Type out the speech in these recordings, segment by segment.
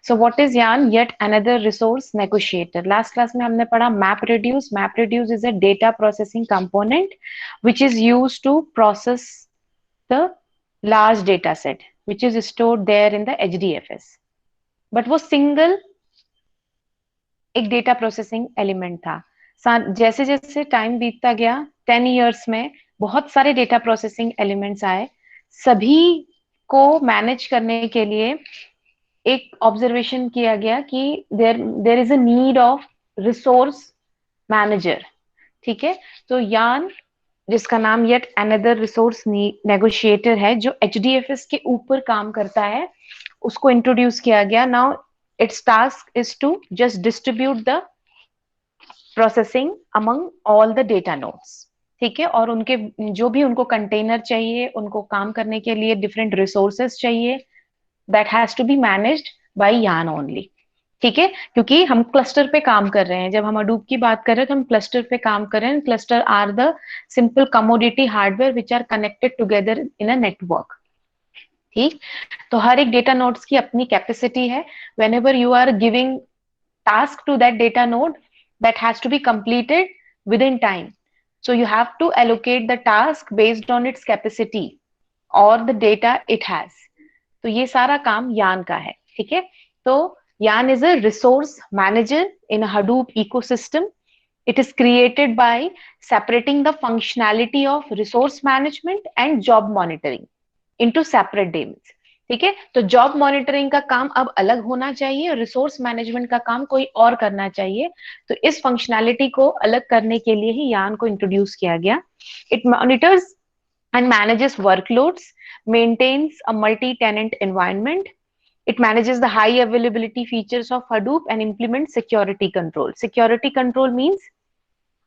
So what is YARN? Yet another resource negotiator. Last class में हमने पढ़ा map reduce. Map reduce is a data processing component which is use to process the large data set which is stored there in the HDFS। But वो single एक data processing element था। जैसे जैसे time बीतता गया, 10 years में बहुत सारे डेटा प्रोसेसिंग एलिमेंट्स आए। सभी को मैनेज करने के लिए एक ऑब्जर्वेशन किया गया कि there there is a need of resource manager. ठीक है, तो यान जिसका नाम येट अनदर रिसोर्स नेगोशिएटर है, जो HDFS के ऊपर काम करता है, उसको इंट्रोड्यूस किया गया। Now its task is to just distribute the processing among all the data nodes. ठीक है, और उनके जो भी उनको कंटेनर चाहिए, उनको काम करने के लिए डिफरेंट रिसोर्सेस चाहिए, that has to be managed by YARN only. ठीक है, क्योंकि हम क्लस्टर पे काम कर रहे हैं। जब हम Hadoop की बात कर रहे हैं तो हम क्लस्टर पे काम कर रहे हैं। Cluster are the simple commodity hardware which are connected together in a network. ठीक, तो हर एक डेटा नोड्स की अपनी कैपेसिटी है। whenever you are giving task to that data node, that has to be completed within time, so you have to allocate the task based on its capacity or the data it has। तो ये सारा काम यान का है। ठीक है, तो यान is a resource manager in Hadoop ecosystem। It is created by separating the functionality of resource management and job monitoring into separate domains। ठीक है, तो जॉब मॉनिटरिंग का काम अब अलग होना चाहिए और रिसोर्स मैनेजमेंट का काम कोई और करना चाहिए। तो इस फंक्शनैलिटी को अलग करने के लिए ही यान को इंट्रोड्यूस किया गया। It monitors and manages workloads, maintains a multi-tenant environment, it manages the high availability features of Hadoop and implements security control। Security control means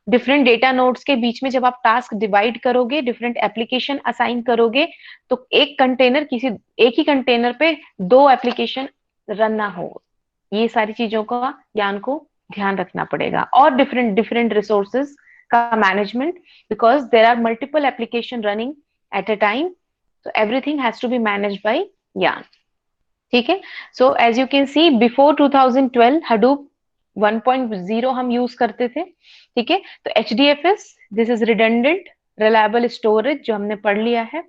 different data nodes के बीच में जब आप टास्क डिवाइड करोगे, डिफरेंट एप्लीकेशन असाइन करोगे, तो एक container किसी एक ही कंटेनर पे दो एप्लीकेशन रन ना हो। ये सारी चीजों का यान को ध्यान रखना पड़ेगा। और डिफरेंट डिफरेंट रिसोर्सेज का management, because there are multiple application running at a time, so everything has to be managed by yarn। ठीक है, so as you can see before 2012 Hadoop 1.0 हम यूज करते थे। ठीक है, तो HDFS, this is redundant reliable storage, जो हमने पढ़ लिया है,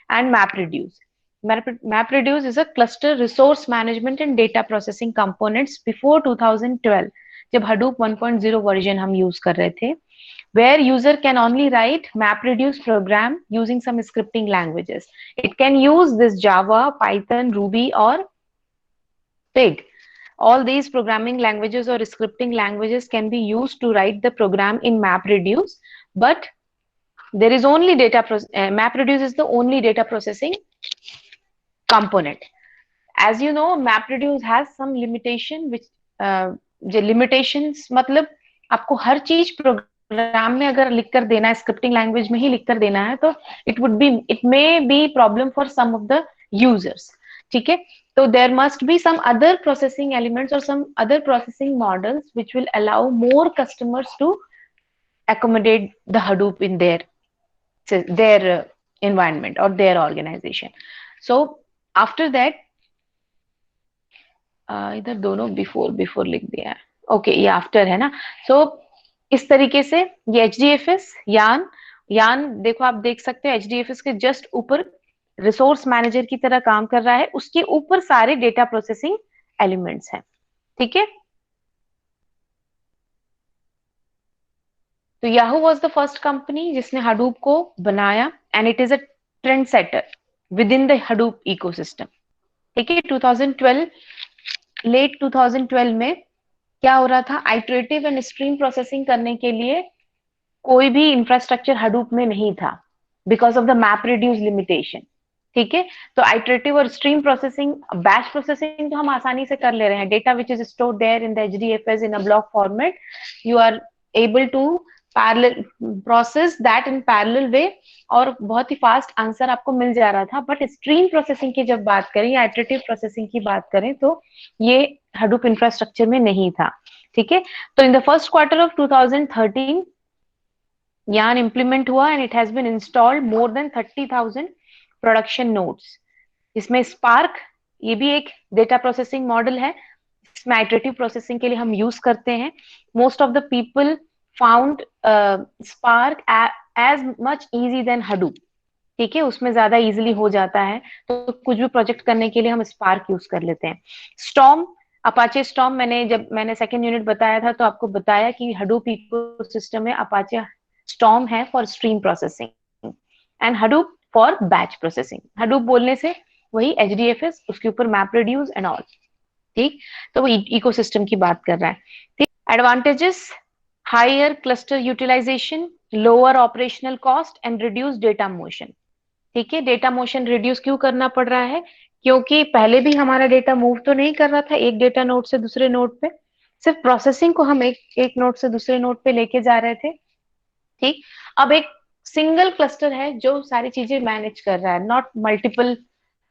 and map reduce. Map reduce is a cluster resource management and data processing components before 2012, जब Hadoop 1.0 वर्जन हम यूज कर रहे थे, where user can only write MapReduce program using some scripting languages। It can use this Java, Python, Ruby or Pig। All these programming languages or scripting languages can be used to write the program in MapReduce, but there is only MapReduce is the only data processing component। As you know, MapReduce has some limitation which जो limitations मतलब आपको हर चीज programme में अगर लिख कर देना है, स्क्रिप्टिंग लैंग्वेज में ही लिख कर देना है, तो it may be problem for some of the users. ठीक है, तो there must be some other processing elements और some other processing models which will allow more customers to accommodate the Hadoop in their environment or their organization। So after that, इधर दोनों before before लिख दिया है, okay, ये after है ना। सो इस तरीके से ये HDFS यान देखो, आप देख सकते हैं HDFS के जस्ट ऊपर रिसोर्स मैनेजर की तरह काम कर रहा है, उसके ऊपर सारे डेटा प्रोसेसिंग एलिमेंट्स हैं। ठीक है, तो Yahoo was the first company जिसने Hadoop को बनाया, and it is a trend setter with in the Hadoop ecosystem. ठीक है, 2012 लेट 2012 में क्या हो रहा था, आइटरेटिव एंड स्ट्रीम प्रोसेसिंग करने के लिए कोई भी इंफ्रास्ट्रक्चर Hadoop में नहीं था, because of the map reduce limitation. ठीक है, तो आइटरेटिव और स्ट्रीम प्रोसेसिंग, बैच प्रोसेसिंग तो हम आसानी से कर ले रहे हैं। Data which is stored there in the HDFS in a block format, you are able to parallel process that in parallel way, और बहुत ही फास्ट आंसर आपको मिल जा रहा था। बट स्ट्रीम प्रोसेसिंग की जब बात करें या आइटरेटिव प्रोसेसिंग की बात करें, तो ये Hadoop इंफ्रास्ट्रक्चर में नहीं था। ठीक है, तो in the first quarter of 2013 YARN implement हुआ, and it has been installed more than 30,000 production nodes. इसमें स्पार्क, ये भी एक डेटा प्रोसेसिंग मॉडल है, इसमें आइटरेटिव प्रोसेसिंग के लिए हम यूज करते हैं. Most of the people found Spark as much easy than Hadoop. ठीक है, उसमें ज्यादा इजीली हो जाता है, तो कुछ भी प्रोजेक्ट करने के लिए हम स्पार्क यूज कर लेते हैं. स्टॉर्म, अपाचे स्टॉर्म, जब मैंने सेकंड यूनिट बताया था तो आपको बताया कि हडूप इकोसिस्टम में अपाचे स्टॉर्म है for stream processing and Hadoop for batch processing. Hadoop बोलने से वही एचडीएफएस, उसके ऊपर मैप रिड्यूस एंड ऑल. ठीक, तो वो इकोसिस्टम की बात कर रहा है. ठीक, advantages: higher cluster utilization, lower operational cost and reduce data motion. ठीक है, डेटा मोशन रिड्यूस क्यों करना पड़ रहा है? क्योंकि पहले भी हमारा डेटा मूव तो नहीं कर रहा था एक डेटा नोड से दूसरे नोड पे, सिर्फ प्रोसेसिंग को हम एक नोड से दूसरे नोड पे लेके जा रहे थे. ठीक, अब एक सिंगल क्लस्टर है जो सारी चीजें मैनेज कर रहा है, नॉट मल्टीपल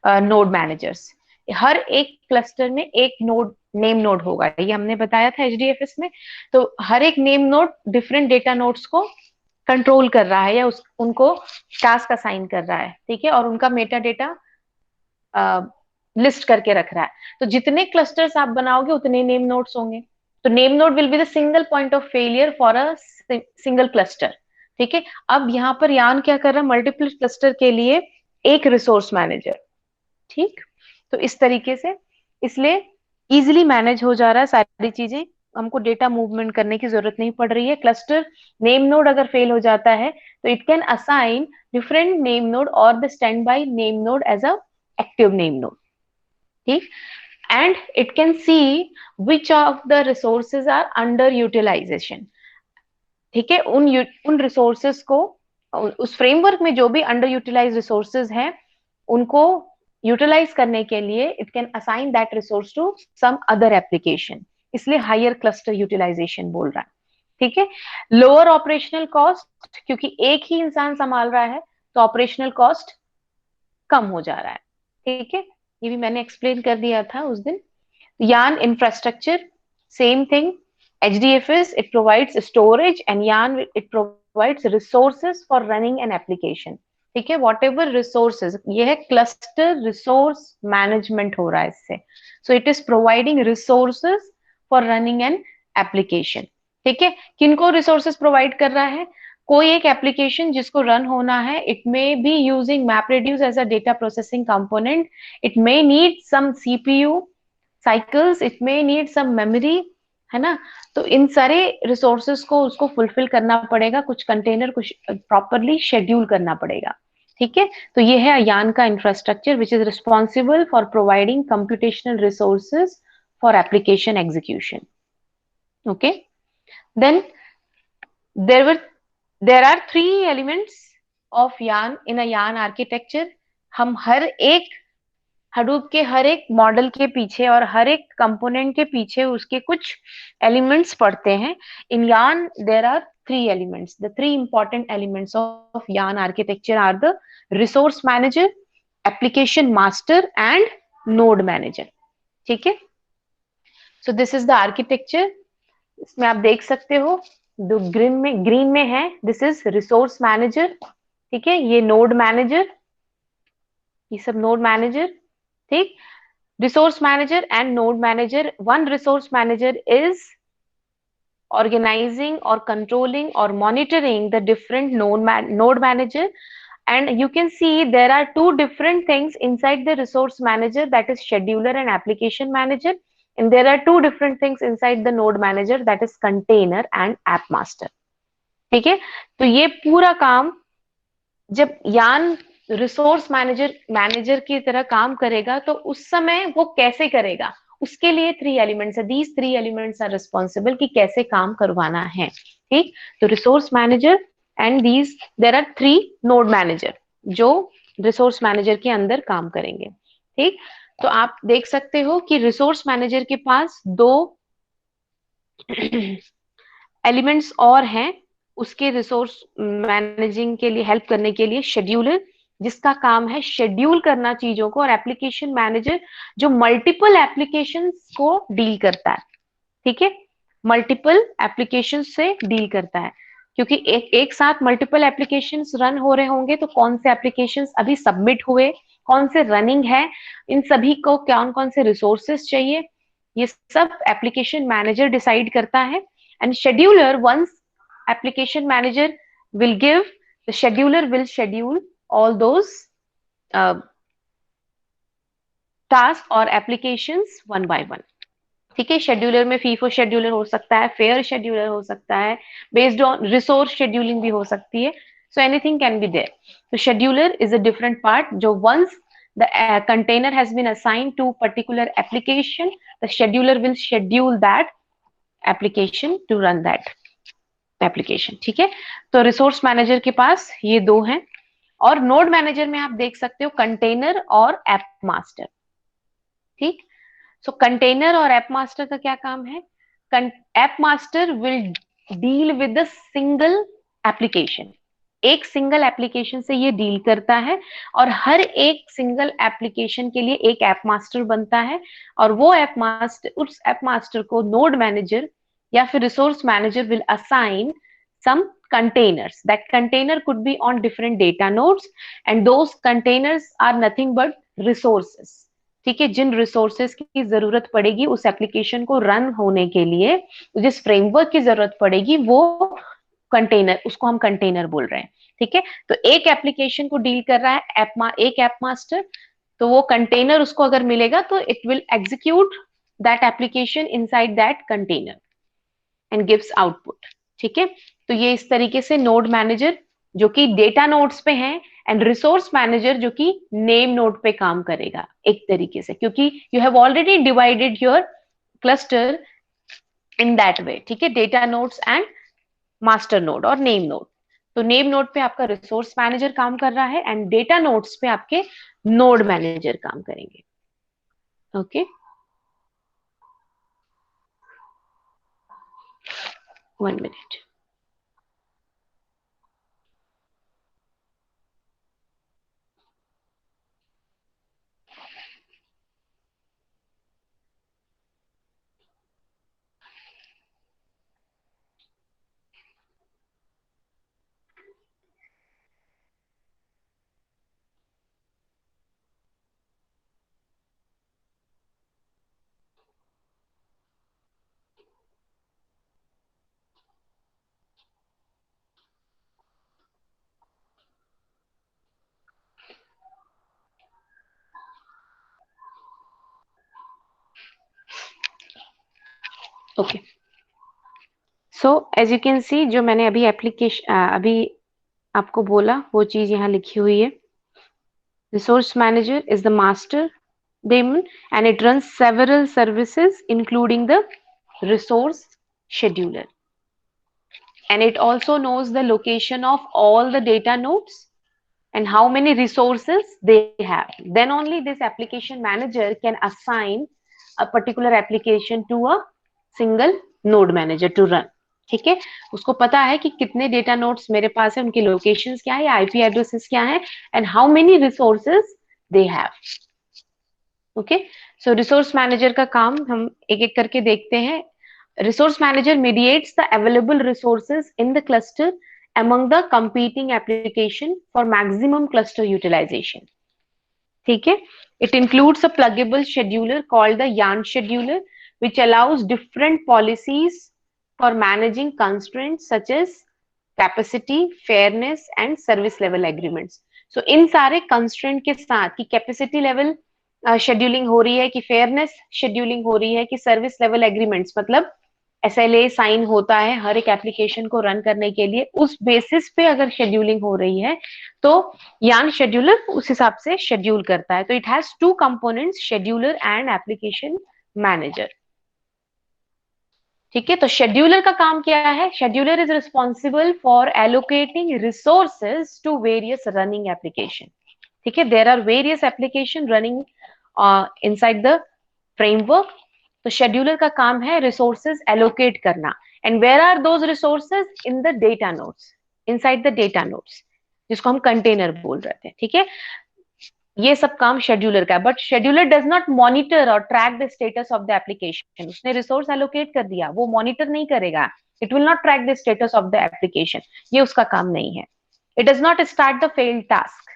नोड मैनेजर्स. हर एक क्लस्टर में एक नोड, नेम नोड होगा, ये हमने बताया था एचडीएफएस में. तो हर एक name node different data nodes को कंट्रोल कर रहा है या उनको टास्क असाइन कर रहा है. ठीक है, और उनका मेटा डेटा लिस्ट करके रख रहा है. तो जितने क्लस्टर्स आप बनाओगे उतने नेम नोड्स होंगे. तो name node will be the single point of failure for a single cluster. ठीक है, अब यहाँ पर यान क्या कर रहा है? मल्टीपल क्लस्टर के लिए एक रिसोर्स मैनेजर. ठीक, तो इस तरीके से, इसलिए इजिली मैनेज हो जा रहा है सारी चीजें, हमको डेटा मूवमेंट करने की जरूरत नहीं पड़ रही है. क्लस्टर नेम नोड अगर फेल हो जाता है तो it can assign different name node और the standby name node as a active name node. ठीक, and it can see which of the resources are under utilization. ठीक है, उन रिसोर्सेज को, उस फ्रेमवर्क में जो भी अंडर यूटिलाइज रिसोर्सेज हैं उनको यूटिलाइज करने के लिए it can assign that resource to some other application. इसलिए हायर क्लस्टर यूटिलाइजेशन बोल रहा है. ठीक है, लोअर ऑपरेशनल कॉस्ट, क्योंकि एक ही इंसान संभाल रहा है तो ऑपरेशनल कॉस्ट कम हो जा रहा है. ठीक है, ये भी मैंने एक्सप्लेन कर दिया था उस दिन. Yarn infrastructure, same thing. HDFS, it provides storage, and Yarn, it provides resources for running an application. ठीक है, whatever resources, ये है cluster resource management हो रहा है इससे. So it is providing resources for running an application. ठीक है, किनको resources provide कर रहा है? कोई एक एप्लीकेशन जिसको रन होना है, it may be using MapReduce as a data processing component. It may need some CPU cycles, it may need some memory, है ना. तो इन सारे रिसोर्सेस को उसको फुलफिल करना पड़ेगा, कुछ कंटेनर कुछ प्रॉपरली शेड्यूल करना पड़ेगा. ठीक है, तो ये है यान का infrastructure which is responsible for providing computational resources for application execution. Okay, then there are 3 elements of YARN in अ यान आर्किटेक्चर. हम हर एक हडूप के हर एक मॉडल के पीछे और हर एक कंपोनेंट के पीछे उसके कुछ एलिमेंट्स पढ़ते हैं. In YARN there are 3 elements. The 3 important elements of YARN architecture are the resource manager, application master and node manager. ठीक है, so this is the architecture. इसमें आप देख सकते हो जो ग्रीन में है, दिस इज रिसोर्स मैनेजर. ठीक है, ये नोड मैनेजर, ये सब नोड मैनेजर. ठीक, resource manager and node manager. One resource manager is organizing or controlling or monitoring the different node manager, and you can see there are 2 different things inside the resource manager, that is scheduler and application manager, and there are 2 different things inside the node manager, that is container and app master. ठीक है, तो ये पूरा काम जब यान resource manager की तरह काम करेगा तो उस समय वो कैसे करेगा, उसके लिए 3 एलिमेंट्स है. दीज 3 एलिमेंट्स आर रिस्पॉन्सिबल कि कैसे काम करवाना है. ठीक, तो resource manager and these there are 3 node manager जो रिसोर्स मैनेजर के अंदर काम करेंगे. ठीक, तो आप देख सकते हो कि रिसोर्स मैनेजर के पास 2 एलिमेंट्स और हैं. उसके रिसोर्स मैनेजिंग के लिए हेल्प करने के लिए शेड्यूलर, जिसका काम है शेड्यूल करना चीजों को, और एप्लीकेशन मैनेजर जो मल्टीपल एप्लीकेशंस को डील करता है. ठीक है, मल्टीपल एप्लीकेशन से डील करता है, क्योंकि एक साथ मल्टीपल एप्लीकेशंस रन हो रहे होंगे तो कौन से एप्लीकेशंस अभी सबमिट हुए, कौन से रनिंग है, इन सभी को कौन कौन से रिसोर्सेस चाहिए, ये सब एप्लीकेशन मैनेजर डिसाइड करता है. And scheduler, once application manager will give, the scheduler will schedule all those task और एप्लीकेशंस वन बाय वन. ठीक है, शेड्यूलर में फीफो शेड्यूलर हो सकता है, फेयर शेड्यूलर हो सकता है, बेस्ड ऑन रिसोर्स शेड्यूलिंग भी हो सकती है. So anything can be there. तो scheduler is a different part, जो once the container has been assigned to particular application, the scheduler will schedule that application to run that application. ठीक है, तो resource manager के पास ये दो हैं. और नोड मैनेजर में आप देख सकते हो कंटेनर और ऐप मास्टर. ठीक, सो कंटेनर और ऐप मास्टर का क्या काम है? App master will deal with the single application. एक सिंगल एप्लीकेशन से ये डील करता है और हर एक सिंगल एप्लीकेशन के लिए एक ऐप मास्टर बनता है. और वो ऐप मास्टर, उस ऐप मास्टर को नोड मैनेजर या फिर resource manager will assign some containers. That container could be on different data nodes and those containers are nothing but resources. ठीक है, जिन रिसोर्सेस की जरूरत पड़ेगी उस एप्लीकेशन को रन होने के लिए, जिस फ्रेमवर्क की जरूरत पड़ेगी, वो कंटेनर, उसको हम कंटेनर बोल रहे हैं. ठीक है, तो एक एप्लीकेशन को डील कर रहा है एक ऐप मास्टर, तो वो कंटेनर उसको अगर मिलेगा तो it will execute that application inside that container and gives output. ठीक है, तो ये इस तरीके से नोड मैनेजर जो कि डेटा नोड्स पे हैं एंड रिसोर्स मैनेजर जो कि नेम नोड पे काम करेगा एक तरीके से, क्योंकि you have already divided your cluster in that way. ठीक है, data nodes and master node और नेम नोड. तो नेम नोड पे आपका रिसोर्स मैनेजर काम कर रहा है एंड डेटा नोड्स पे आपके नोड मैनेजर काम करेंगे. Okay, one minute. Okay, so as you can see, जो मैंने अभी एप्लीकेशन अभी आपको बोला वो चीज यहाँ लिखी हुई है. Resource manager is the master daemon and it runs several services including the resource scheduler, and it also knows the location of all the data nodes and how many resources they have. Then only this application manager can assign a particular application to a single node manager to run. ठीक है, उसको पता है कि कितने data nodes मेरे पास है, उनकी लोकेशंस क्या है, आईपी एड्रेसेस क्या है, and how many resources they have. Okay, so resource manager का काम हम एक एक करके देखते हैं. Resource manager mediates the available resources in the cluster among the competing application for maximum cluster utilization. ठीक है, it includes a pluggable scheduler called the yarn scheduler which allows different policies for managing constraints such as capacity, fairness and service level agreements. So इन सारे constraint के साथ कि capacity level scheduling हो रही है, कि फेयरनेस शेड्यूलिंग हो रही है, कि सर्विस लेवल एग्रीमेंट्स, मतलब SLA साइन होता है हर एक एप्लीकेशन को रन करने के लिए, उस बेसिस पे अगर शेड्यूलिंग हो रही है तो यान शेड्यूलर उस हिसाब से शेड्यूल करता है. तो it has two components, scheduler and application manager. ठीक है, तो शेड्यूलर का काम क्या है? Scheduler is responsible for allocating resources to various running application. ठीक है, there are various application running inside the framework. तो शेड्यूलर का काम है रिसोर्सेज एलोकेट करना. And where are those resources? In the data nodes, inside the data nodes, जिसको हम container बोल रहे थे. ठीक है, ये सब काम शेड्यूलर का है. But scheduler does not monitor और track the status of the application. उसने रिसोर्स एलोकेट कर दिया, वो मॉनिटर नहीं करेगा. It will not track the status of the application, ये उसका काम नहीं है. It does not start the failed task.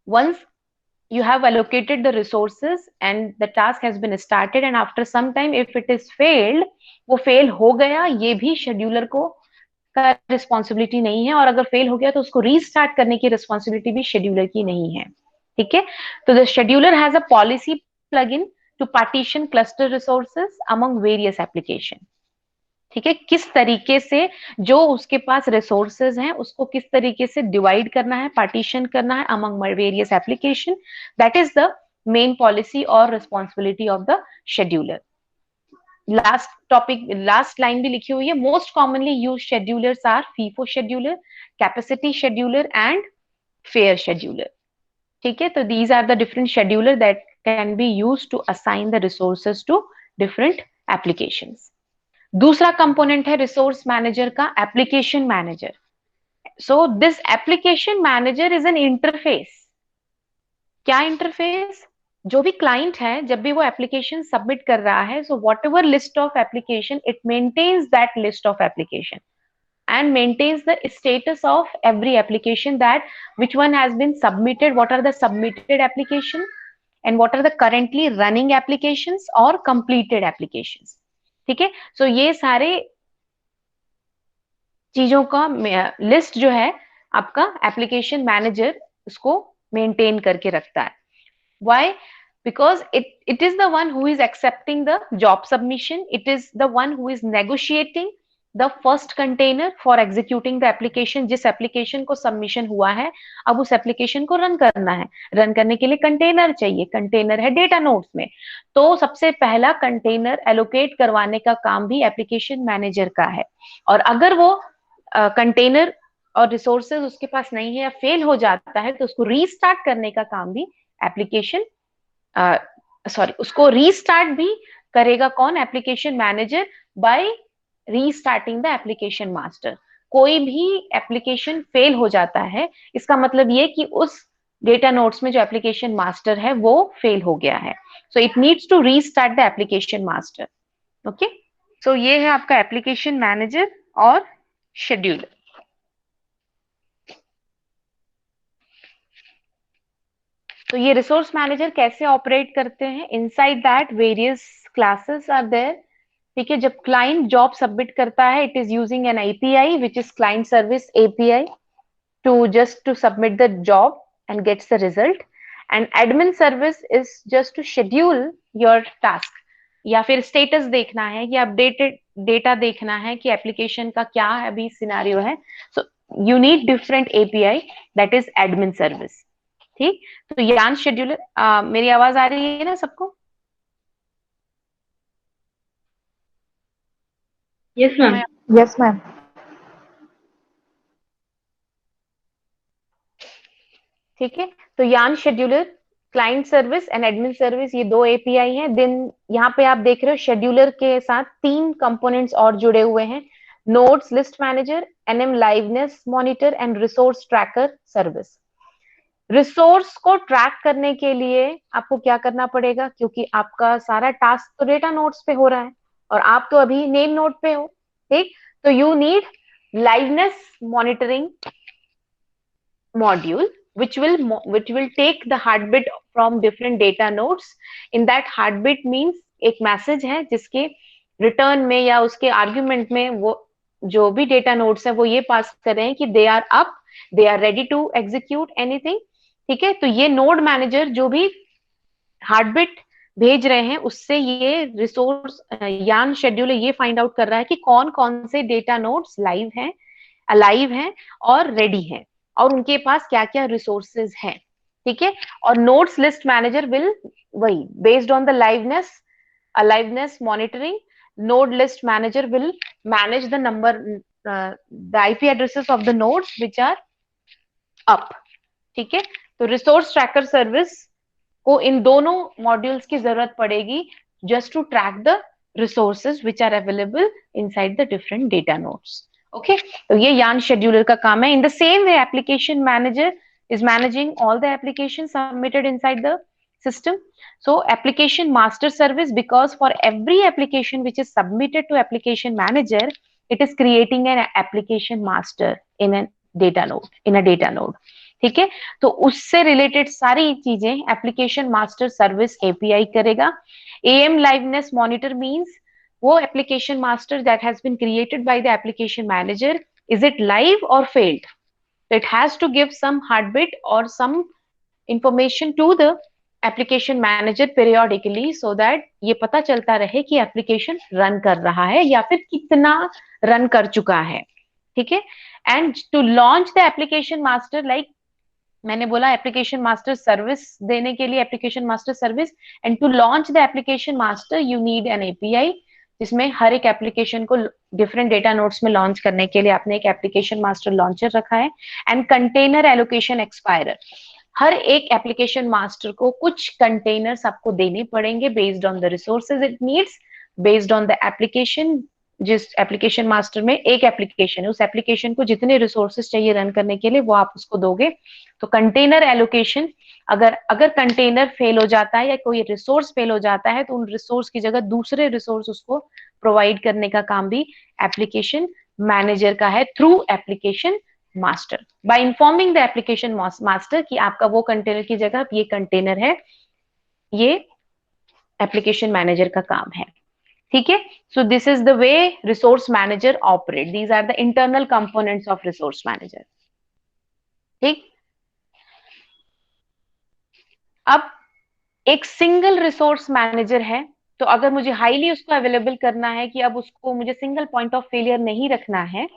Once you have allocated the resources and the task has been started, and after some time if it is failed, वो fail हो गया, ये भी scheduler को का रिस्पॉन्सिबिलिटी नहीं है, और अगर फेल हो गया तो उसको रीस्टार्ट करने की रिस्पॉन्सिबिलिटी भी शेड्यूलर की नहीं है. ठीक है, तो the scheduler has a policy plugin to partition cluster resources among various application. ठीक है, किस तरीके से जो उसके पास रिसोर्सेज हैं उसको किस तरीके से डिवाइड करना है, पार्टीशन करना है among various application, that is the main policy और responsibility of the scheduler. Last topic, last line भी लिखी हुई है. Most commonly use schedulers are FIFO scheduler, capacity scheduler and fair scheduler. ठीक है, तो these are the different scheduler that can be use to assign the resources to different applications. दूसरा component है resource manager का, application manager. So this application manager is N interface. क्या interface? जो भी client है जब भी वो एप्लीकेशन सबमिट कर रहा है, so whatever list of application, it maintains that list of application and maintains the status of every application, that which one has been submitted, what are the submitted application and what are the currently running applications or completed applications. ठीक है, so ये सारे चीजों का list जो है आपका application manager उसको मेंटेन करके रखता है. Why? Because it is the one who is accepting the job submission. It is the one who is negotiating the first container for executing the application. जिस एप्लीकेशन को submission हुआ है, अब उस एप्लीकेशन को रन करना है. रन करने के लिए कंटेनर चाहिए. कंटेनर है डेटा नोड्स में, तो सबसे पहला कंटेनर एलोकेट करवाने का काम भी एप्लीकेशन मैनेजर का है. और अगर वो कंटेनर और रिसोर्सेज उसके पास नहीं है या फेल हो जाता है, तो उसको रीस्टार्ट करने का काम भी एप्लीकेशन उसको रीस्टार्ट भी करेगा कौन? Application manager, by restarting the application master. कोई भी एप्लीकेशन फेल हो जाता है, इसका मतलब ये कि उस डेटा नोड्स में जो एप्लीकेशन मास्टर है वो फेल हो गया है. So it needs to restart the application master. Okay, so ये है आपका एप्लीकेशन मैनेजर और शेड्यूलर. तो ये रिसोर्स मैनेजर कैसे ऑपरेट करते हैं? Inside that various classes are there. ठीक है, जब क्लाइंट जॉब सबमिट करता है, it is using an API which is client service API to just to submit the job and gets the result. And admin service is just to schedule your task, या फिर status देखना है या updated data देखना है कि application का क्या अभी सिनेरियो है. So you need different API, that is admin service. ठीक, तो यान शेड्यूलर, मेरी आवाज आ रही है ना सबको? Yes ma'am. Yes ma'am. ठीक है, तो यान scheduler, client service and admin service, ये दो एपीआई हैं. देन यहाँ पे आप देख रहे हो शेड्यूलर के साथ तीन कंपोनेंट्स और जुड़े हुए हैं: nodes list manager, NM liveness monitor and resource tracker service. Resource को ट्रैक करने के लिए आपको क्या करना पड़ेगा? क्योंकि आपका सारा टास्क तो डेटा नोड्स पे हो रहा है और आप तो अभी नेम नोड पे हो. ठीक, तो you need liveness monitoring module which will take the heartbeat from different data nodes. In that heartbeat means एक मैसेज है जिसके रिटर्न में या उसके आर्ग्यूमेंट में वो जो भी डेटा नोड्स है वो ये पास कर रहे हैं कि they are up, they are ready to execute anything. ठीक है, तो ये नोड मैनेजर जो भी हार्टबीट भेज रहे हैं उससे ये रिसोर्स यान शेड्यूलर ये फाइंड आउट कर रहा है कि कौन कौन से डेटा नोड्स लाइव हैं, अलाइव हैं और रेडी हैं, और उनके पास क्या क्या रिसोर्सेज हैं. ठीक है, और नोड्स लिस्ट मैनेजर विल वही based on the aliveness monitoring, node list manager will manage the number, the IP addresses of the nodes which are up. ठीक है, तो रिसोर्स ट्रैकर सर्विस को इन दोनों मॉड्यूल्स की जरूरत पड़ेगी just to track the resources which are available inside the different data nodes. Okay, तो ये यान शेड्यूलर का काम है. In the same way, application manager is managing all the applications submitted inside the system. So application master service, because for every application which is submitted to application manager, it is creating an application master in a data node. ठीक है, तो उससे related सारी चीजें application master service API करेगा। AM liveness monitor means वो एप्लीकेशन मास्टर that has been created by the application manager, is it live or failed, it has to give some heartbeat or some information to the application manager periodically so that ये पता चलता रहे कि application run कर रहा है या फिर कितना रन कर चुका है। ठीक है, and to launch the application master, like मैंने बोला एप्लीकेशन मास्टर सर्विस देने के लिए application master service, and to launch the application master you need an API, जिसमें हर एक एप्लीकेशन को डिफरेंट डेटा नोड्स में लॉन्च करने के लिए आपने एक एप्लीकेशन मास्टर लॉन्चर रखा है। एंड कंटेनर एलोकेशन एक्सपायरर, हर एक एप्लीकेशन मास्टर को कुछ कंटेनर्स आपको देने पड़ेंगे based on the resources it needs, based on the application. जिस एप्लीकेशन मास्टर में एक एप्लीकेशन है, उस एप्लीकेशन को जितने रिसोर्सेज चाहिए रन करने के लिए वो आप उसको दोगे। तो कंटेनर एलोकेशन, अगर कंटेनर फेल हो जाता है या कोई रिसोर्स फेल हो जाता है तो उन रिसोर्स की जगह दूसरे रिसोर्स उसको प्रोवाइड करने का काम भी एप्लीकेशन मैनेजर का है through application master, by informing the application master कि आपका वो कंटेनर की जगह ये कंटेनर है, ये एप्लीकेशन मैनेजर का काम है। ठीक है, so this is the way resource manager operate, these are the internal components of resource manager. ठीक, अब एक सिंगल रिसोर्स मैनेजर है, तो अगर मुझे हाईली उसको अवेलेबल करना है कि अब उसको मुझे सिंगल पॉइंट ऑफ फेलियर नहीं रखना है,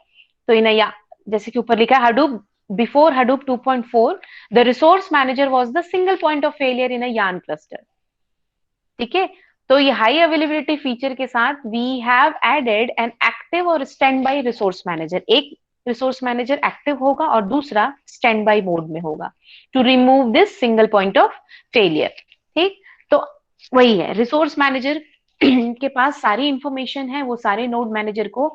तो इन या जैसे कि ऊपर लिखा है Hadoop before Hadoop 2.4 the resource manager was the single point of failure in a YARN cluster. ठीक है, तो ये हाई अवेलेबिलिटी फीचर के साथ we have added an active और स्टैंड बाय रिसोर्स मैनेजर, एक रिसोर्स मैनेजर एक्टिव होगा और दूसरा स्टैंड बाय मोड में होगा to remove this single point of failure. ठीक, तो वही है रिसोर्स मैनेजर के पास सारी इंफॉर्मेशन है, वो सारे नोड मैनेजर को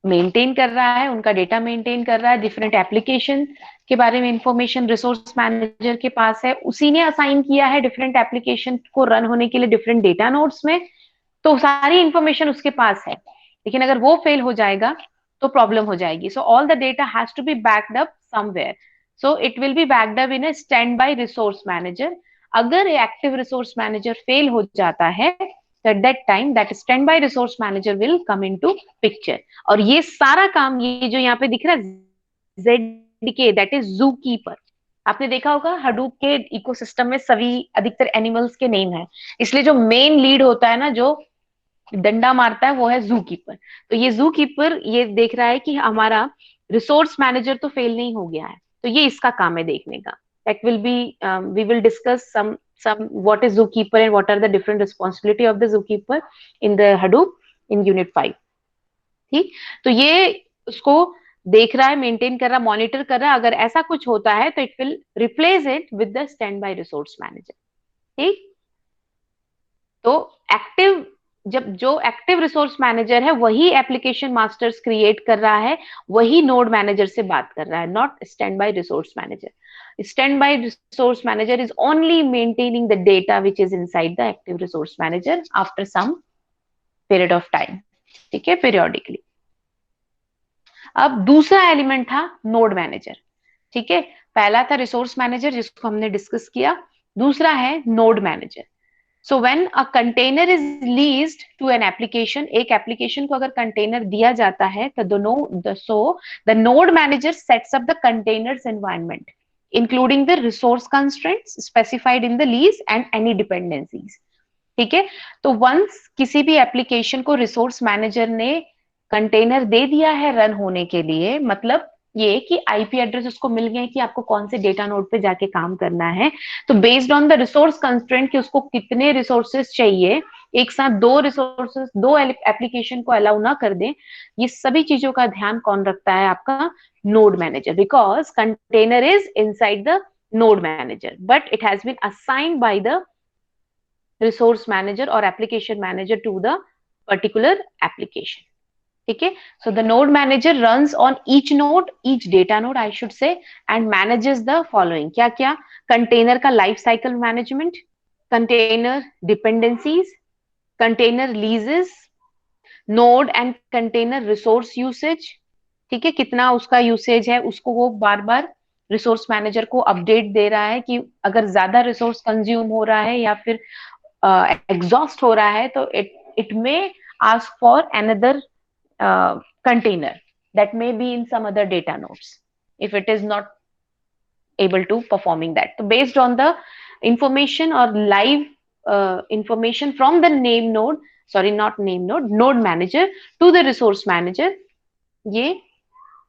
मेंटेन कर रहा है, उनका डेटा मेंटेन कर रहा है, डिफरेंट एप्लीकेशन के बारे में इंफॉर्मेशन रिसोर्स मैनेजर के पास है, उसी ने असाइन किया है डिफरेंट एप्लीकेशन को रन होने के लिए डिफरेंट डेटा नोड्स में, तो सारी इंफॉर्मेशन उसके पास है। लेकिन अगर वो फेल हो जाएगा तो प्रॉब्लम हो जाएगी, so all the data has to be backed up somewhere, so it will be backed up in a standby resource manager. अगर एक्टिव रिसोर्स मैनेजर फेल हो जाता है तो at that time that standby resource manager will come into picture। और ये सारा काम, ये जो यहाँ पे दिख रहा है ZDK, that is zookeeper, आपने देखा होगा हडूप के इकोसिस्टम में सभी अधिकतर एनिमल्स के नेम है, इसलिए जो मेन लीड होता है ना, जो डंडा मारता है, वो है जूकीपर। तो ये जूकीपर ये देख रहा है कि हमारा रिसोर्स मैनेजर तो फेल नहीं हो गया है, तो ये इसका काम है देखने का। That will be we will discuss some what is zookeeper and what are the different responsibility of the zookeeper in the Hadoop in unit 5। ठीक, तो ये उसको देख रहा है, मेंटेन कर रहा है, मॉनिटर कर रहा है, अगर ऐसा कुछ होता है तो it will replace it with the standby resource manager. ठीक, तो एक्टिव, जब जो एक्टिव रिसोर्स मैनेजर है वही एप्लीकेशन मास्टर्स क्रिएट कर रहा है, वही नोड मैनेजर से बात कर रहा है, not standby resource manager. Standby resource manager is only maintaining the data which is inside the active resource manager after some period of time. ठीक है, पीरियोडिकली। अब दूसरा एलिमेंट था नोड मैनेजर। ठीक है, पहला था रिसोर्स मैनेजर जिसको हमने डिस्कस किया, दूसरा है node manager. So when a container is leased to an application, एक application को अगर container दिया जाता है तो the node manager sets up the container's environment, including the resource constraints specified in the lease and any dependencies। ठीक है, तो once किसी भी application को resource manager ने container दे दिया है रन होने के लिए, मतलब ये कि आईपी एड्रेस उसको मिल गया है कि आपको कौन से डेटा नोड पे जाके काम करना है, तो based on the resource constraint कि उसको कितने रिसोर्सेस चाहिए, एक साथ दो रिसोर्सेस दो एप्लीकेशन को अलाउ ना कर दें, ये सभी चीजों का ध्यान कौन रखता है? आपका node manager, because container is inside the node manager but it has been assigned by the resource manager और application manager to the particular application. ठीक है, so the node manager runs on each node, each data node I should say, and manages the following। क्या क्या? Container का life cycle management, container dependencies, container लीजेस, node and container resource usage. ठीक है, कितना उसका usage है उसको वो बार बार रिसोर्स मैनेजर को अपडेट दे रहा है कि अगर ज्यादा रिसोर्स कंज्यूम हो रहा है या फिर एग्जॉस्ट हो रहा है, तो it may ask for another container that may be in some other data nodes if it is not able to performing that. So based on the information or live information from the name node, sorry not name node, node manager to the resource manager, ये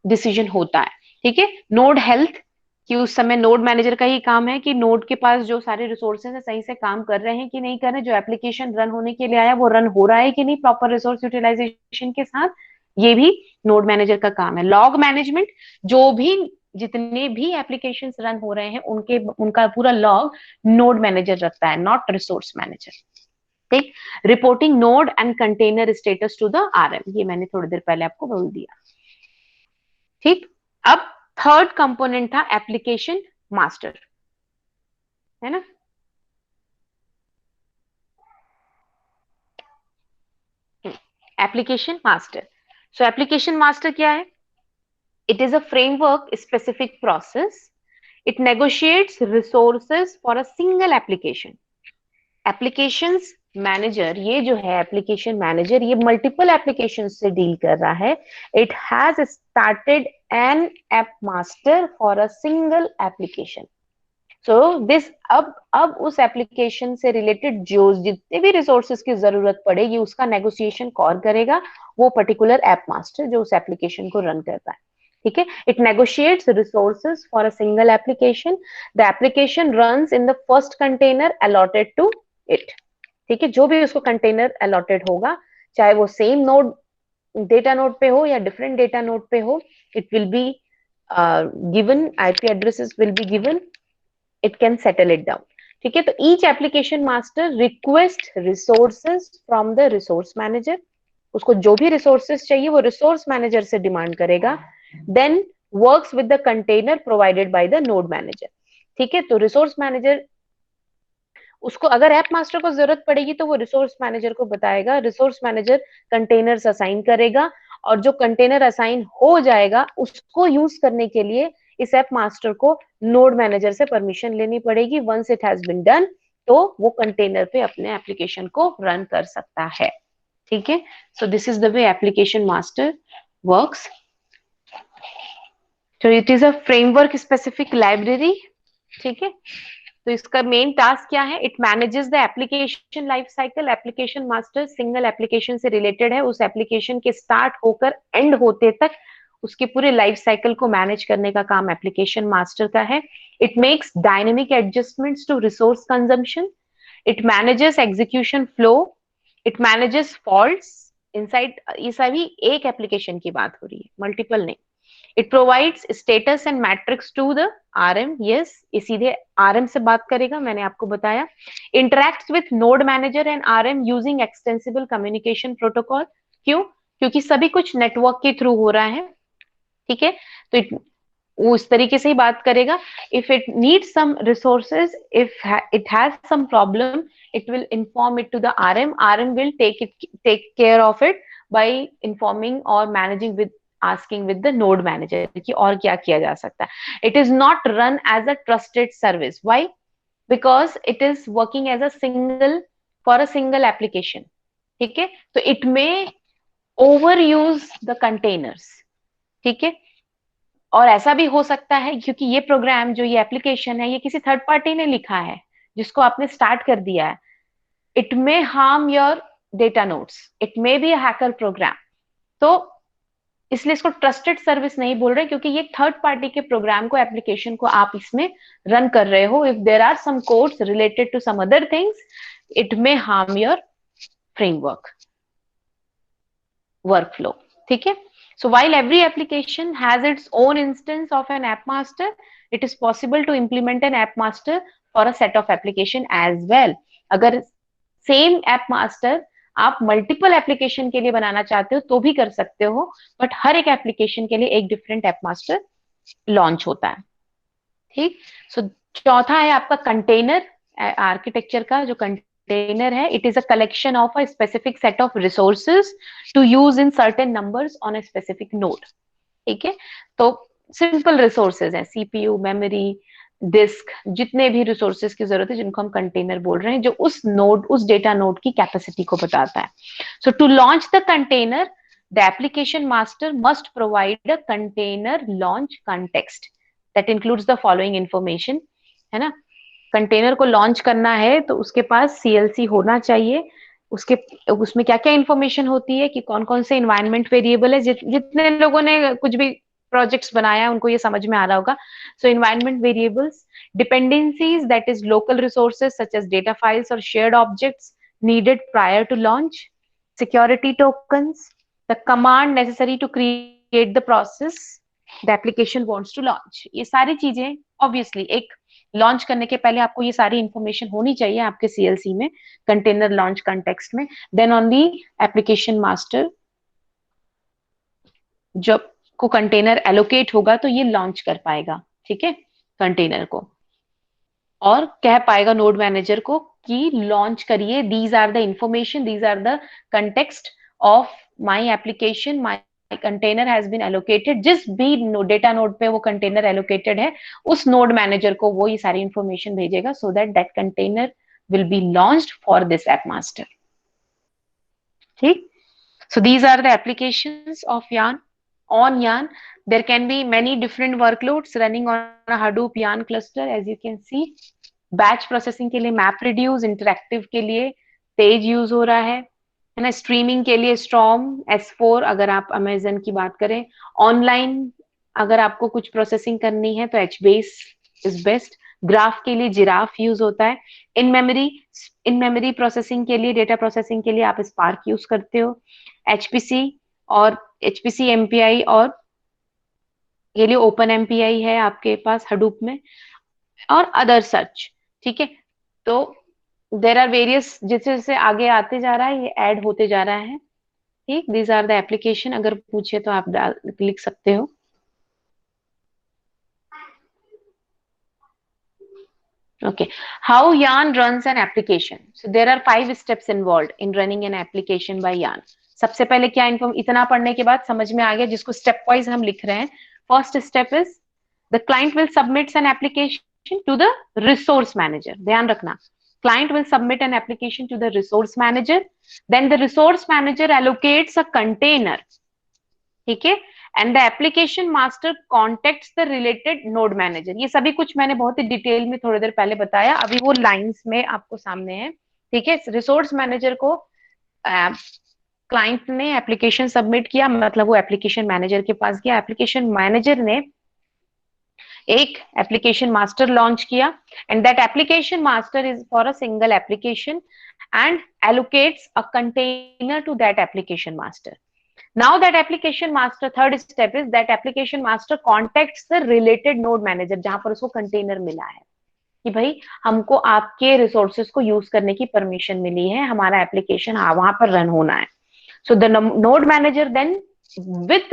decision होता है. ठीक है. Node health, कि उस समय node manager का ही काम है कि नोड के पास जो सारे रिसोर्सेज है सही से काम कर रहे हैं कि नहीं कर रहे, जो एप्लीकेशन रन होने के लिए आया वो रन हो रहा है कि नहीं प्रॉपर रिसोर्स यूटिलाइजेशन के साथ, ये भी नोड मैनेजर का काम है. लॉग मैनेजमेंट, जो भी जितने भी एप्लीकेशंस रन हो रहे हैं उनका पूरा लॉग नोड मैनेजर रखता है, नॉट रिसोर्स मैनेजर. ठीक. Reporting node and container status to the RM, ये मैंने थोड़ी देर पहले आपको बोल दिया. ठीक. अब थर्ड कंपोनेंट था एप्लीकेशन मास्टर, है ना. Application master. So application master क्या है? It is a framework specific process. It negotiates resources for a single application. Applications manager, ये जो है एप्लीकेशन मैनेजर, ये मल्टीपल एप्लीकेशन से डील कर रहा है. It has started an app master for a single application. So this, अब उस एप्लीकेशन से रिलेटेड जो जितने भी रिसोर्सेज की जरूरत पड़ेगी उसका नेगोशिएशन कौन करेगा? वो पर्टिकुलर ऐप मास्टर जो उस एप्लीकेशन को रन करता है. ठीक है. It negotiates resources for a single application. The application runs in the first container allotted to it. ठीक है. जो भी उसको कंटेनर अलॉटेड होगा, चाहे वो सेम नोड डेटा नोड पे हो या डिफरेंट डेटा नोड पे हो, it will be given, IP addresses will be given, it can settle it down. ठीक है. तो each application master request resources from the resource manager. उसको जो भी रिसोर्सेज चाहिए वो रिसोर्स मैनेजर से डिमांड करेगा. Then works with the container provided by the node manager. ठीक है. तो रिसोर्स मैनेजर, उसको अगर ऐप मास्टर को जरूरत पड़ेगी तो वो रिसोर्स मैनेजर को बताएगा. रिसोर्स मैनेजर कंटेनर्स असाइन करेगा और जो कंटेनर असाइन हो जाएगा उसको यूज करने के लिए इस ऐप मास्टर को नोड मैनेजर से परमिशन लेनी पड़ेगी. Once it has been done, तो वो कंटेनर पे अपने एप्लीकेशन को रन कर सकता है. ठीक है. So this is the way application master works. तो it is a framework specific library. ठीक है. तो इसका मेन टास्क क्या है? It manages the application life cycle. Application master single application से रिलेटेड है. उस एप्लीकेशन के स्टार्ट होकर एंड होते तक उसके पूरे लाइफ साइकिल को मैनेज करने का काम एप्लीकेशन मास्टर का है. It makes dynamic adjustments to resource consumption. It manages execution flow. It manages faults inside. ये सभी एक एप्लीकेशन की बात हो रही है, मल्टीपल नहीं. It provides status and metrics to the RM. Yes, ये सीधे RM से बात करेगा, मैंने आपको बताया. Interacts with node manager and RM using extensible communication protocol. क्यों? क्योंकि सभी कुछ नेटवर्क के थ्रू हो रहा है. ठीक है. तो वो इस तरीके से ही बात करेगा. If it needs some resources, if it has some problem, it will inform it to the RM. RM will take care of it by informing or managing with asking with the node manager कि और क्या किया जा सकता है. It is not run as a trusted service. Why? Because it is working as a for a single application. ठीक है. तो it may overuse the containers. ठीक है. और ऐसा भी हो सकता है क्योंकि ये प्रोग्राम जो ये एप्लीकेशन है ये किसी थर्ड पार्टी ने लिखा है जिसको आपने स्टार्ट कर दिया है. It may harm your data nodes. It may be a hacker program. तो इसलिए इसको ट्रस्टेड सर्विस नहीं बोल रहे क्योंकि ये थर्ड पार्टी के प्रोग्राम को, एप्लीकेशन को आप इसमें रन कर रहे हो. If there are some codes related to some other things, it may harm your framework workflow. ठीक है. So while every application has its own instance of an app master, it is possible to implement an app master for a set of application as well. अगर same app master आप multiple application के लिए बनाना चाहते हो तो भी कर सकते हो, बट हर एक एप्लीकेशन के लिए एक डिफरेंट ऐप मास्टर लॉन्च होता है. ठीक. सो चौथा है आपका कंटेनर आर्किटेक्चर का. जो कंटेनर है, it is a collection of a specific set of resources to use in certain numbers on a specific node. ठीक है. तो सिंपल रिसोर्सेज हैं, सीपीयू, मेमोरी, डिस्क, जितने भी रिसोर्सेज की जरूरत है जिनको हम कंटेनर बोल रहे हैं, जो उस डेटा नोड की कैपेसिटी को बताता है. So to launch the container, the application master must provide a container launch context that includes the following information. है ना, कंटेनर को लॉन्च करना है तो उसके पास सीएलसी होना चाहिए. उसके उसमें क्या क्या इंफॉर्मेशन होती है कि कौन कौन से इन्वायरमेंट वेरिएबल है. जितने लोगों ने कुछ भी प्रोजेक्ट्स बनाया है उनको ये समझ में आ रहा होगा. So environment variables, dependencies that is local resources such as data files और shared objects needed prior to launch, security tokens, the command necessary to create the process the application wants to launch. ये सारी चीजें obviously एक launch करने के पहले आपको ये सारी इंफॉर्मेशन होनी चाहिए आपके सीएलसी में, कंटेनर लॉन्च कॉन्टेक्स्ट में. देन ओनली एप्लीकेशन मास्टर जब को कंटेनर एलोकेट होगा तो ये लॉन्च कर पाएगा. ठीक है, कंटेनर को, और कह पाएगा नोड मैनेजर को कि लॉन्च करिए, these are the information, these are the context of my application, my container has been allocated. जिस भी डेटा नोड पे वो कंटेनर एलोकेटेड है उस नोड मैनेजर को वो ये सारी इंफॉर्मेशन भेजेगा, so that that container will be launched for this app master. ठीक, so these are the applications of Yarn. On Yarn there can be many different workloads running on a Hadoop Yarn cluster. As you can see, batch processing के लिए MapReduce, interactive के लिए तेज use हो रहा है ना, streaming के लिए Storm, S4 अगर आप अमेजन की बात करें, ऑनलाइन अगर आपको कुछ प्रोसेसिंग करनी है तो HBase इज बेस्ट, ग्राफ के लिए जिराफ यूज होता है, इन मेमोरी प्रोसेसिंग के लिए, डेटा प्रोसेसिंग के लिए आप स्पार्क यूज करते हो, HPC और HPC MPI और के लिए ओपन MPI है आपके पास हडूप में, और अदर सच. ठीक है, तो देर आर वेरियस, जैसे जैसे आगे आते जा रहा है ये ऐड होते जा रहा है. ठीक, दीज आर द एप्लीकेशन, अगर पूछे तो आप लिख सकते हो. Okay, how Yarn runs an application. So there are 5 steps involved in running an application by Yarn. सबसे पहले क्या इन्फॉर्म, इतना पढ़ने के बाद समझ में आ गया जिसको स्टेप वाइज हम लिख रहे हैं. First step is the client will submit an application to the resource manager. ध्यान रखना, client will submit an application to the resource manager, then the resource manager allocates a container. ठीक है, and the application master contacts the related node manager. ये सभी कुछ मैंने बहुत ही detail में थोड़ी देर पहले बताया, अभी वो लाइंस में आपको सामने है. ठीक है, रिसोर्स मैनेजर को क्लाइंट ने एप्लीकेशन सबमिट किया, मतलब वो एप्लीकेशन मैनेजर के पास गया, एप्लीकेशन मैनेजर ने एक एप्लीकेशन मास्टर लॉन्च किया, and that application master is for a single application and allocates a container to that application master. Now that application master, third step is that application master contacts the related node manager, जहां पर उसको container मिला है कि भाई हमको आपके resources को यूज करने की परमिशन मिली है, हमारा एप्लीकेशन वहां पर रन होना है. So the node manager then with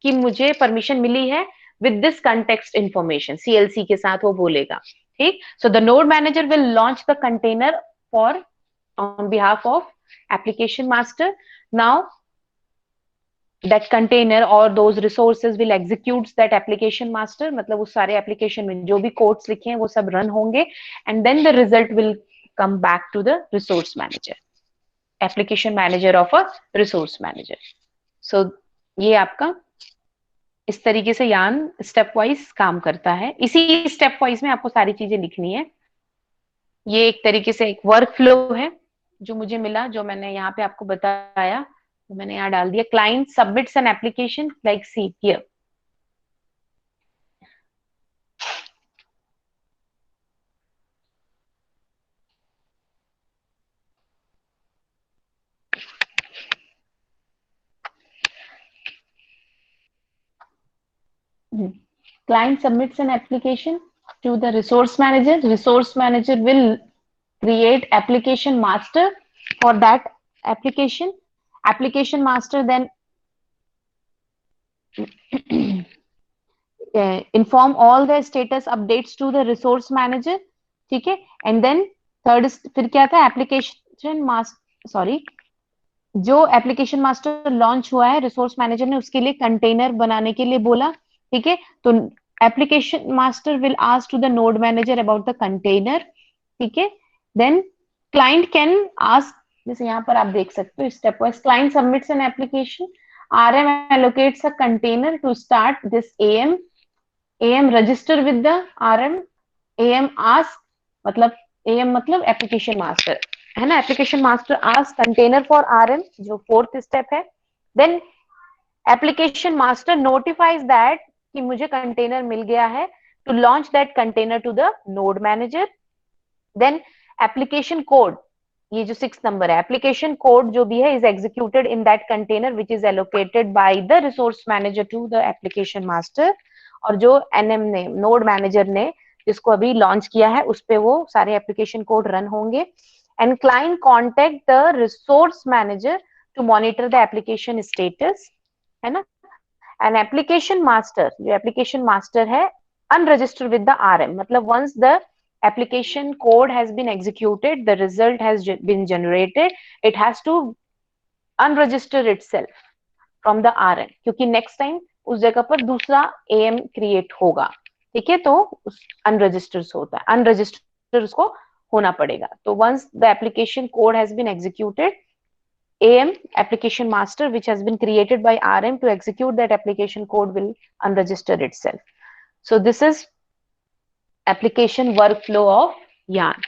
कि मुझे परमिशन मिली है with this context information, CLC के साथ वो बोलेगा. ठीक, so the node manager will launch the container for on behalf of application master. Now that container or those resources will execute that application master, मतलब उस सारे एप्लीकेशन में जो भी कोड्स लिखे हैं वो सब रन होंगे, and then the result will come back to the resource manager, application manager of a resource manager. So ये आपका इस तरीके से यान स्टेप वाइज काम करता है. इसी स्टेप वाइज में आपको सारी चीजें लिखनी है. ये एक तरीके से एक वर्क फ्लो है जो मुझे मिला, जो मैंने यहाँ पे आपको बताया, तो मैंने यहाँ डाल दिया. Client submits an application like see here. Client submits an application to the resource manager. Resource manager will create application master for that application. Application master then inform all the status updates to the resource manager. ठीक है, and then third फिर क्या था, application master, sorry, जो application master launch हुआ है resource manager ने उसके लिए कंटेनर बनाने के लिए बोला. ठीक है, तो application master will ask to the node manager about the container, ठीक है, देन क्लाइंट कैन आस्क, जैसे यहाँ पर आप देख सकते हो step wise, client submits an application, RM allocates a container to start this AM register with the RM, AM ask, मतलब AM मतलब एप्लीकेशन मास्टर है ना, application master ask container for RM, जो फोर्थ स्टेप है, then application master notifies that कि मुझे container मिल गया है, to launch that container to the node manager, then application code, ये जो 6 नंबर है, एप्लीकेशन कोड जो भी है is executed in that container which is allocated by the resource manager to the application master, और जो एनएम ने, node manager ने जिसको अभी लॉन्च किया है, उस पे वो सारे एप्लीकेशन कोड रन होंगे, and client contact the resource manager to monitor the application status, है ना, एन एप्लीकेशन मास्टर, जो एप्लीकेशन मास्टर है unregistered with the RM, मतलब once the application code has been executed, the result has been generated, it has to unregister itself from the RM, क्योंकि next time उस जगह पर दूसरा AM create होगा, ठीक है, तो अनरजिस्टर्ड होता है, अनरजिस्टर्ड उसको होना पड़ेगा, तो once the application code has been executed, AM application master which has been created by RM to execute that application code will unregister itself. So this is application workflow of Yarn.